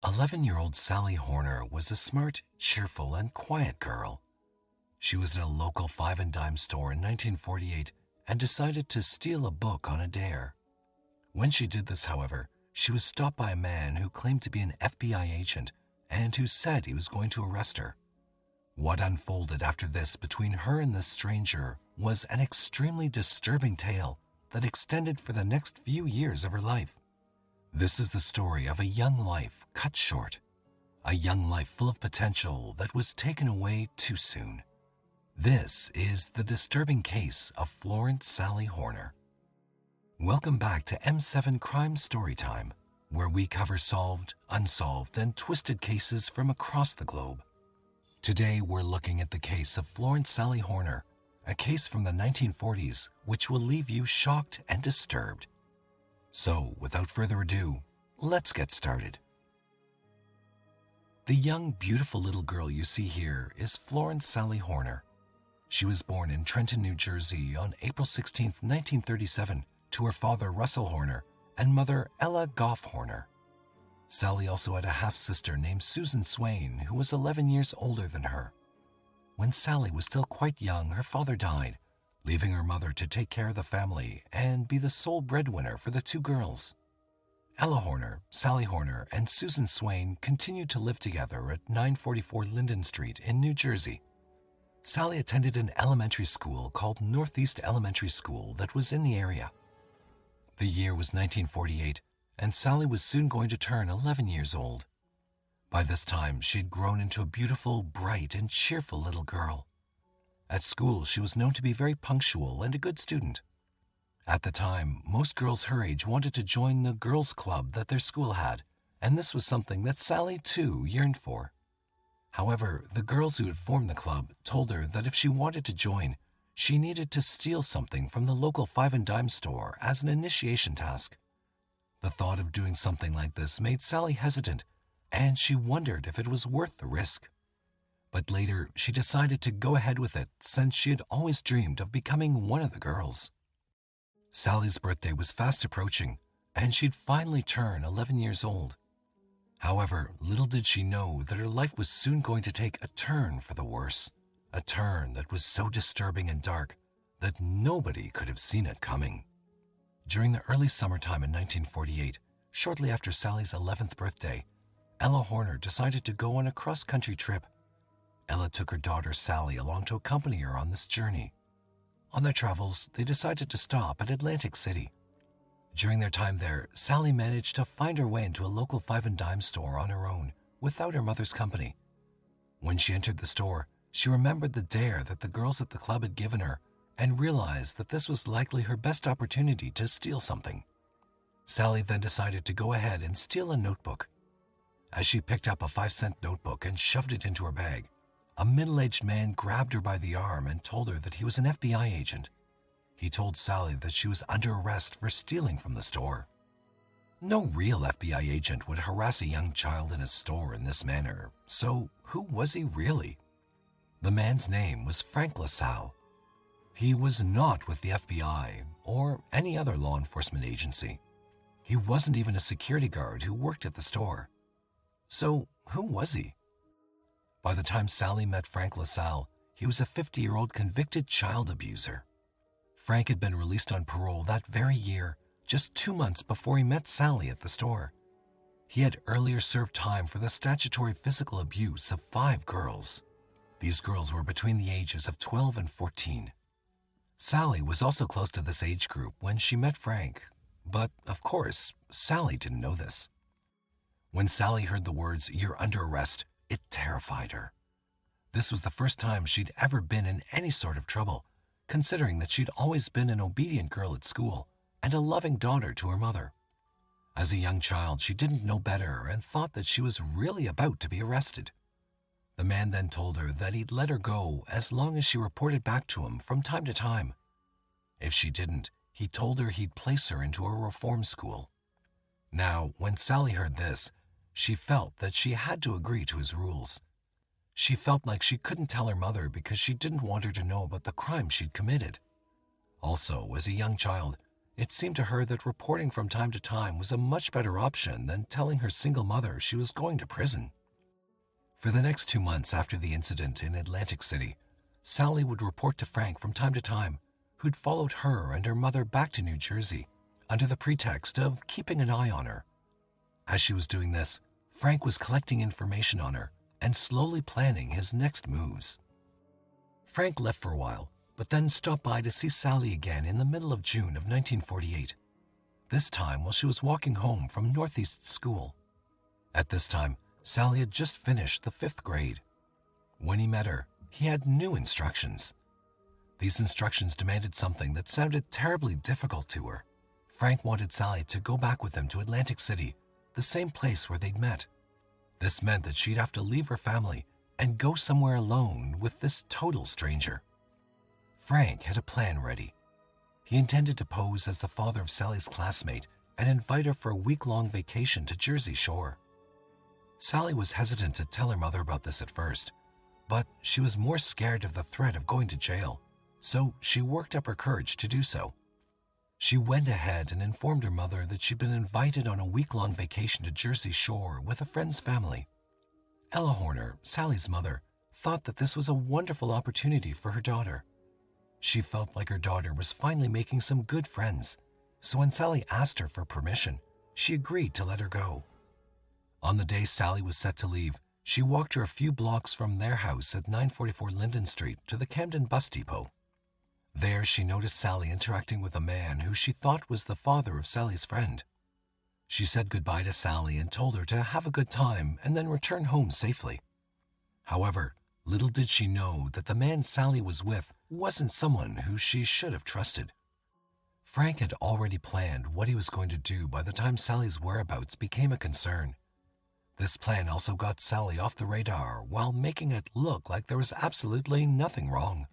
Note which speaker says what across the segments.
Speaker 1: 11-year-old Sally Horner was a smart, cheerful, and quiet girl. She was in a local five-and-dime store in 1948 and decided to steal a book on a dare. When she did this, however, she was stopped by a man who claimed to be an FBI agent and who said he was going to arrest her. What unfolded after this between her and this stranger was an extremely disturbing tale that extended for the next few years of her life. This is the story of a young life cut short, a young life full of potential that was taken away too soon. This is the disturbing case of Florence Sally Horner. Welcome back to M7 Crime Storytime, where we cover solved, unsolved, and twisted cases from across the globe. Today we're looking at the case of Florence Sally Horner, a case from the 1940s which will leave you shocked and disturbed. So, without further ado, let's get started. The young, beautiful little girl you see here is Florence Sally Horner. She was born in Trenton, New Jersey on April 16, 1937, to her father Russell Horner and mother Ella Goff Horner. Sally also had a half-sister named Susan Swain, who was 11 years older than her. When Sally was still quite young, her father died, leaving her mother to take care of the family and be the sole breadwinner for the two girls. Ella Horner, Sally Horner, and Susan Swain continued to live together at 944 Linden Street in New Jersey. Sally attended an elementary school called Northeast Elementary School that was in the area. The year was 1948, and Sally was soon going to turn 11 years old. By this time, she had grown into a beautiful, bright, and cheerful little girl. At school, she was known to be very punctual and a good student. At the time, most girls her age wanted to join the girls' club that their school had, and this was something that Sally, too, yearned for. However, the girls who had formed the club told her that if she wanted to join, she needed to steal something from the local five-and-dime store as an initiation task. The thought of doing something like this made Sally hesitant, and she wondered if it was worth the risk. But later, she decided to go ahead with it since she had always dreamed of becoming one of the girls. Sally's birthday was fast approaching, and she'd finally turn 11 years old. However, little did she know that her life was soon going to take a turn for the worse, a turn that was so disturbing and dark that nobody could have seen it coming. During the early summertime in 1948, shortly after Sally's 11th birthday, Ella Horner decided to go on a cross-country trip. Ella took her daughter Sally along to accompany her on this journey. On their travels, they decided to stop at Atlantic City. During their time there, Sally managed to find her way into a local five-and-dime store on her own, without her mother's company. When she entered the store, she remembered the dare that the girls at the club had given her and realized that this was likely her best opportunity to steal something. Sally then decided to go ahead and steal a notebook. As she picked up a 5-cent notebook and shoved it into her bag, a middle-aged man grabbed her by the arm and told her that he was an FBI agent. He told Sally that she was under arrest for stealing from the store. No real FBI agent would harass a young child in a store in this manner, so who was he really? The man's name was Frank LaSalle. He was not with the FBI or any other law enforcement agency. He wasn't even a security guard who worked at the store. So who was he? By the time Sally met Frank LaSalle, he was a 50-year-old convicted child abuser. Frank had been released on parole that very year, just 2 months before he met Sally at the store. He had earlier served time for the statutory physical abuse of 5 girls. These girls were between the ages of 12 and 14. Sally was also close to this age group when she met Frank, but of course, Sally didn't know this. When Sally heard the words, "You're under arrest," it terrified her. This was the first time she'd ever been in any sort of trouble, considering that she'd always been an obedient girl at school and a loving daughter to her mother. As a young child, she didn't know better and thought that she was really about to be arrested. The man then told her that he'd let her go as long as she reported back to him from time to time. If she didn't, he told her he'd place her into a reform school. Now, when Sally heard this, she felt that she had to agree to his rules. She felt like she couldn't tell her mother because she didn't want her to know about the crime she'd committed. Also, as a young child, It seemed to her that reporting from time to time was a much better option than telling her single mother she was going to prison. For the next 2 months after the incident in Atlantic City, Sally would report to Frank from time to time, who'd followed her and her mother back to New Jersey under the pretext of keeping an eye on her. As she was doing this, Frank was collecting information on her and slowly planning his next moves. Frank left for a while, but then stopped by to see Sally again in the middle of June of 1948, this time while she was walking home from Northeast School. At this time, Sally had just finished the 5th grade. When he met her, he had new instructions. These instructions demanded something that sounded terribly difficult to her. Frank wanted Sally to go back with him to Atlantic City, the same place where they'd met. This meant that she'd have to leave her family and go somewhere alone with this total stranger. Frank had a plan ready. He intended to pose as the father of Sally's classmate and invite her for a week-long vacation to Jersey Shore. Sally was hesitant to tell her mother about this at first, but she was more scared of the threat of going to jail, so she worked up her courage to do so. She went ahead and informed her mother that she'd been invited on a week-long vacation to Jersey Shore with a friend's family. Ella Horner, Sally's mother, thought that this was a wonderful opportunity for her daughter. She felt like her daughter was finally making some good friends, so when Sally asked her for permission, she agreed to let her go. On the day Sally was set to leave, she walked her a few blocks from their house at 944 Linden Street to the Camden bus depot. There she noticed Sally interacting with a man who she thought was the father of Sally's friend. She said goodbye to Sally and told her to have a good time and then return home safely. However, little did she know that the man Sally was with wasn't someone who she should have trusted. Frank had already planned what he was going to do by the time Sally's whereabouts became a concern. This plan also got Sally off the radar while making it look like there was absolutely nothing wrong.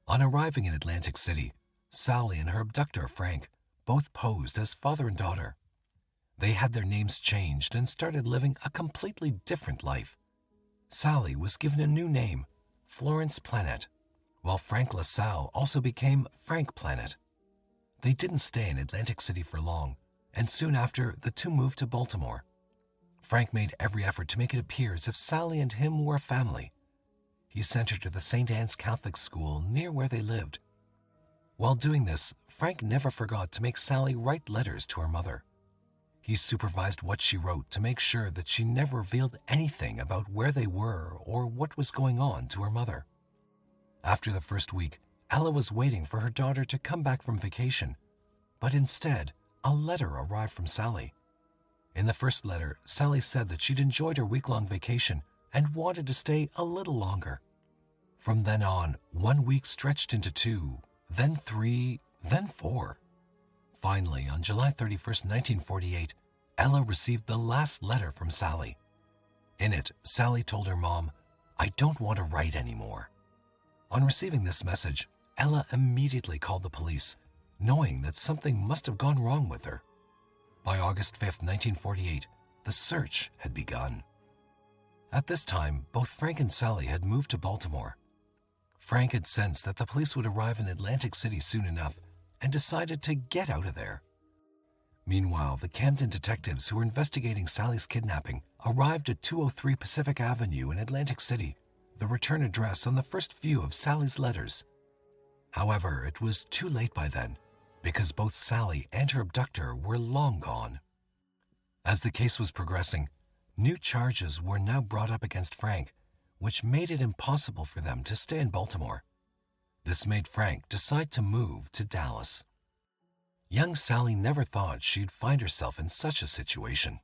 Speaker 1: On arriving in Atlantic City, Sally and her abductor, Frank, both posed as father and daughter. They had their names changed and started living a completely different life. Sally was given a new name, Florence Planet, while Frank LaSalle also became Frank Planet. They didn't stay in Atlantic City for long, and soon after, the two moved to Baltimore. Frank made every effort to make it appear as if Sally and him were a family. He sent her to the St. Anne's Catholic School near where they lived. While doing this, Frank never forgot to make Sally write letters to her mother. He supervised what she wrote to make sure that she never revealed anything about where they were or what was going on to her mother. After the first week, Ella was waiting for her daughter to come back from vacation, but instead, a letter arrived from Sally. In the first letter, Sally said that she'd enjoyed her week-long vacation and wanted to stay a little longer. From then on, 1 week stretched into 2, then 3, then 4. Finally, on July 31st, 1948, Ella received the last letter from Sally. In it, Sally told her mom, "I don't want to write anymore." On receiving this message, Ella immediately called the police, knowing that something must have gone wrong with her. By August 5th, 1948, the search had begun. At this time, both Frank and Sally had moved to Baltimore. Frank had sensed that the police would arrive in Atlantic City soon enough and decided to get out of there. Meanwhile, the Camden detectives who were investigating Sally's kidnapping arrived at 203 Pacific Avenue in Atlantic City, the return address on the first few of Sally's letters. However, it was too late by then, because both Sally and her abductor were long gone. As the case was progressing, new charges were now brought up against Frank, which made it impossible for them to stay in Baltimore. This made Frank decide to move to Dallas. Young Sally never thought she'd find herself in such a situation.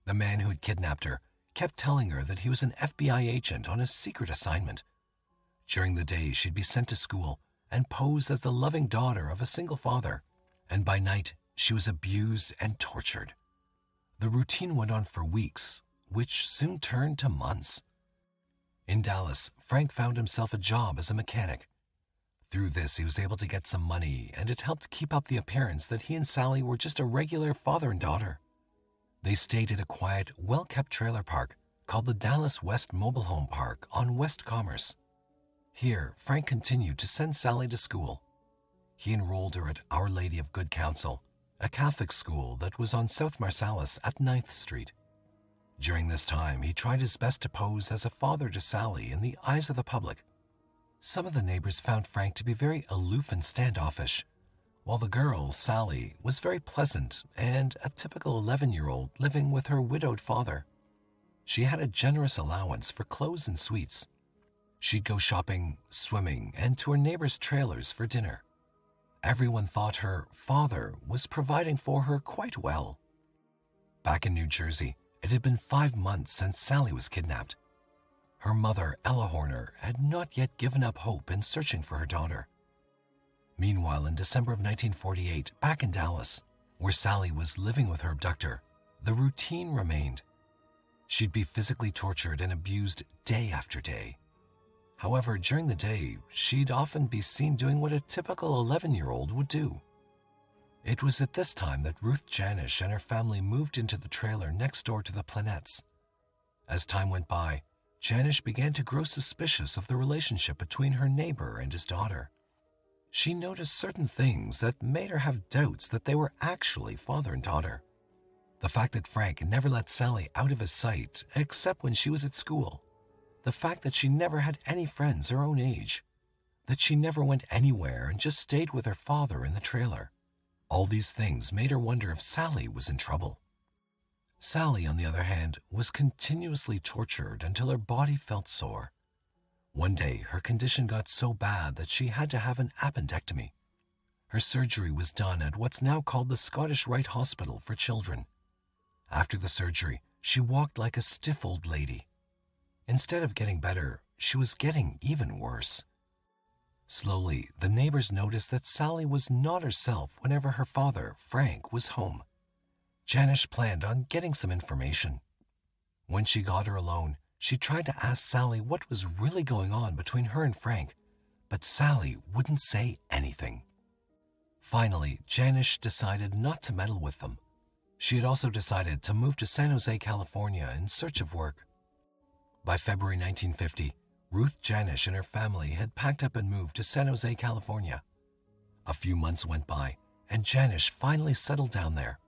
Speaker 1: The man who had kidnapped her kept telling her that he was an FBI agent on a secret assignment. During the day, she'd be sent to school and pose as the loving daughter of a single father, and by night, she was abused and tortured. The routine went on for weeks, which soon turned to months. In Dallas, Frank found himself a job as a mechanic. Through this, he was able to get some money, and it helped keep up the appearance that he and Sally were just a regular father and daughter. They stayed at a quiet, well-kept trailer park called the Dallas West Mobile Home Park on West Commerce. Here, Frank continued to send Sally to school. He enrolled her at Our Lady of Good Counsel, a Catholic school that was on South Marsalis at 9th Street. During this time, he tried his best to pose as a father to Sally in the eyes of the public. Some of the neighbors found Frank to be very aloof and standoffish, while the girl, Sally, was very pleasant and a typical 11-year-old living with her widowed father. She had a generous allowance for clothes and sweets. She'd go shopping, swimming, and to her neighbors' trailers for dinner. Everyone thought her father was providing for her quite well. Back in New Jersey, it had been 5 months since Sally was kidnapped. Her mother, Ella Horner, had not yet given up hope in searching for her daughter. Meanwhile, in December of 1948, back in Dallas, where Sally was living with her abductor, the routine remained. She'd be physically tortured and abused day after day. However, during the day, she'd often be seen doing what a typical 11-year-old would do. It was at this time that Ruth Janish and her family moved into the trailer next door to the Planettes. As time went by, Janish began to grow suspicious of the relationship between her neighbor and his daughter. She noticed certain things that made her have doubts that they were actually father and daughter. The fact that Frank never let Sally out of his sight except when she was at school. The fact that she never had any friends her own age. That she never went anywhere and just stayed with her father in the trailer. All these things made her wonder if Sally was in trouble. Sally, on the other hand, was continuously tortured until her body felt sore. One day, her condition got so bad that she had to have an appendectomy. Her surgery was done at what's now called the Scottish Rite Hospital for Children. After the surgery, she walked like a stiff old lady. Instead of getting better, she was getting even worse. Slowly, the neighbors noticed that Sally was not herself whenever her father, Frank, was home. Janish planned on getting some information. When she got her alone, she tried to ask Sally what was really going on between her and Frank, but Sally wouldn't say anything. Finally, Janish decided not to meddle with them. She had also decided to move to San Jose, California in search of work. By February 1950, Ruth Janish and her family had packed up and moved to San Jose, California. A few months went by, and Janish finally settled down there.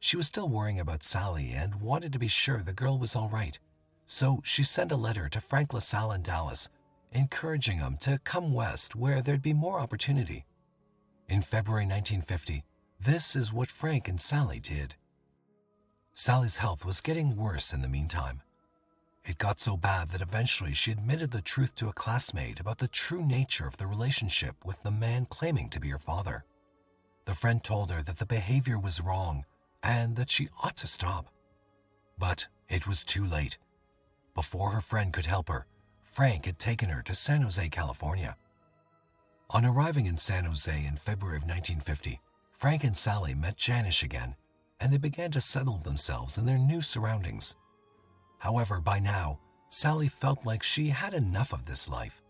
Speaker 1: She was still worrying about Sally and wanted to be sure the girl was all right. So she sent a letter to Frank LaSalle in Dallas, encouraging him to come west where there'd be more opportunity. In February 1950, this is what Frank and Sally did. Sally's health was getting worse in the meantime. It got so bad that eventually she admitted the truth to a classmate about the true nature of the relationship with the man claiming to be her father. The friend told her that the behavior was wrong and that she ought to stop. But it was too late. Before her friend could help her, Frank had taken her to San Jose, California. On arriving in San Jose in February of 1950, Frank and Sally met Janish again, and they began to settle themselves in their new surroundings. However, by now, Sally felt like she had enough of this life.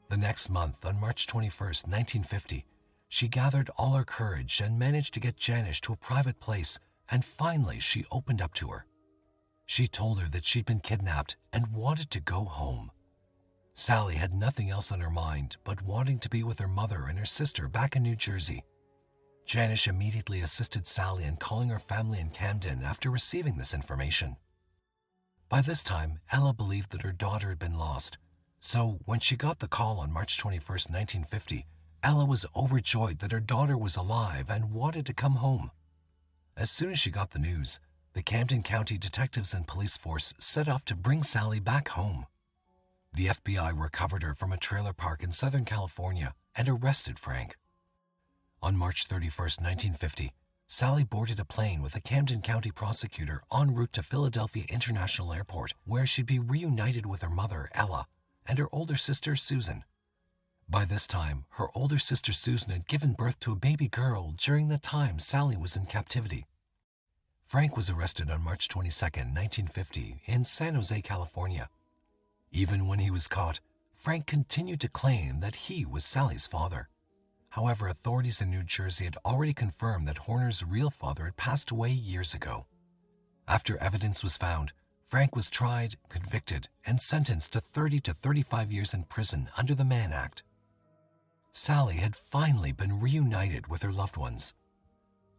Speaker 1: The next month, on March 21st, 1950, she gathered all her courage and managed to get Janish to a private place, and finally she opened up to her. She told her that she'd been kidnapped and wanted to go home. Sally had nothing else on her mind but wanting to be with her mother and her sister back in New Jersey. Janish immediately assisted Sally in calling her family in Camden after receiving this information. By this time, Ella believed that her daughter had been lost, so when she got the call on March 21st, 1950, Ella was overjoyed that her daughter was alive and wanted to come home. As soon as she got the news, the Camden County detectives and police force set off to bring Sally back home. The FBI recovered her from a trailer park in Southern California and arrested Frank. On March 31st, 1950, Sally boarded a plane with a Camden County prosecutor en route to Philadelphia International Airport, where she'd be reunited with her mother, Ella, and her older sister, Susan. By this time, her older sister Susan had given birth to a baby girl during the time Sally was in captivity. Frank was arrested on March 22, 1950, in San Jose, California. Even when he was caught, Frank continued to claim that he was Sally's father. However, authorities in New Jersey had already confirmed that Horner's real father had passed away years ago. After evidence was found, Frank was tried, convicted, and sentenced to 30 to 35 years in prison under the Mann Act. Sally had finally been reunited with her loved ones.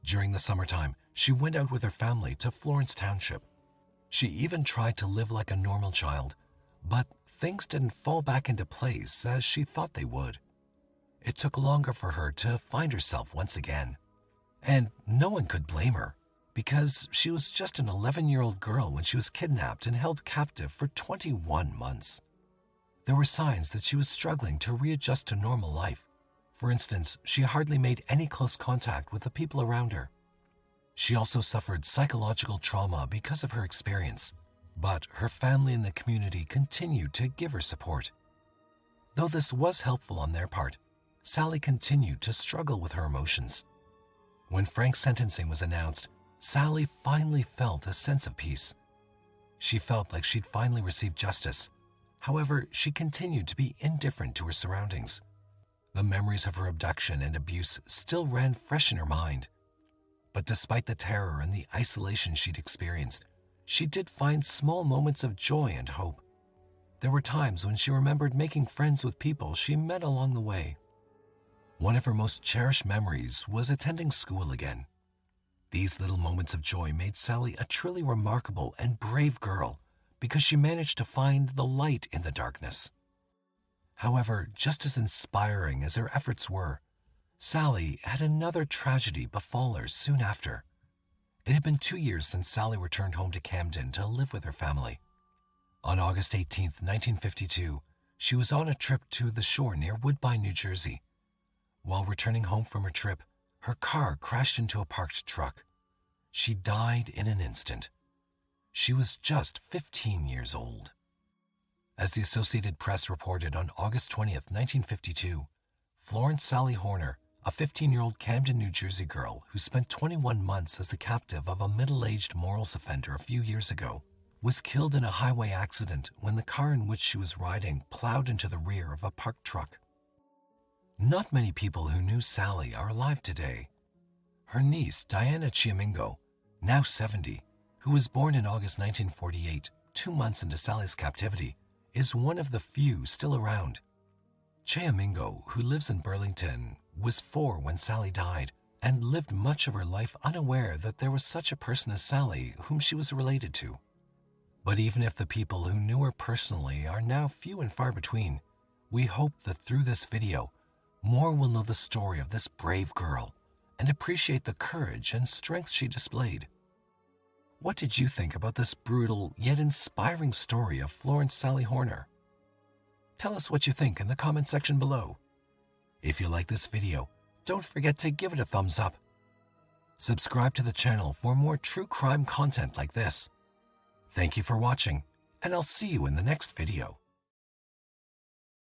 Speaker 1: During the summertime, she went out with her family to Florence Township. She even tried to live like a normal child, but things didn't fall back into place as she thought they would. It took longer for her to find herself once again. And no one could blame her, because she was just an 11-year-old girl when she was kidnapped and held captive for 21 months. There were signs that she was struggling to readjust to normal life. For instance, she hardly made any close contact with the people around her. She also suffered psychological trauma because of her experience, but her family and the community continued to give her support. Though this was helpful on their part, Sally continued to struggle with her emotions. When Frank's sentencing was announced, Sally finally felt a sense of peace. She felt like she'd finally received justice. However, she continued to be indifferent to her surroundings. The memories of her abduction and abuse still ran fresh in her mind. But despite the terror and the isolation she'd experienced, she did find small moments of joy and hope. There were times when she remembered making friends with people she met along the way. One of her most cherished memories was attending school again. These little moments of joy made Sally a truly remarkable and brave girl because she managed to find the light in the darkness. However, just as inspiring as her efforts were, Sally had another tragedy befall her soon after. It had been 2 years since Sally returned home to Camden to live with her family. On August 18, 1952, she was on a trip to the shore near Woodbine, New Jersey. While returning home from her trip, her car crashed into a parked truck. She died in an instant. She was just 15 years old. As the Associated Press reported on August 20th, 1952, Florence Sally Horner, a 15-year-old Camden, New Jersey girl who spent 21 months as the captive of a middle-aged morals offender a few years ago, was killed in a highway accident when the car in which she was riding plowed into the rear of a parked truck. Not many people who knew Sally are alive today. Her niece, Diana Chiamingo, now 70, who was born in August 1948, 2 months into Sally's captivity, is one of the few still around. Chiamingo, who lives in Burlington, was 4 when Sally died and lived much of her life unaware that there was such a person as Sally whom she was related to. But even if the people who knew her personally are now few and far between, we hope that through this video, more will know the story of this brave girl and appreciate the courage and strength she displayed. What did you think about this brutal yet inspiring story of Florence Sally Horner? Tell us what you think in the comment section below. If you like this video, don't forget to give it a thumbs up. Subscribe to the channel for more true crime content like this. Thank you for watching, and I'll see you in the next video.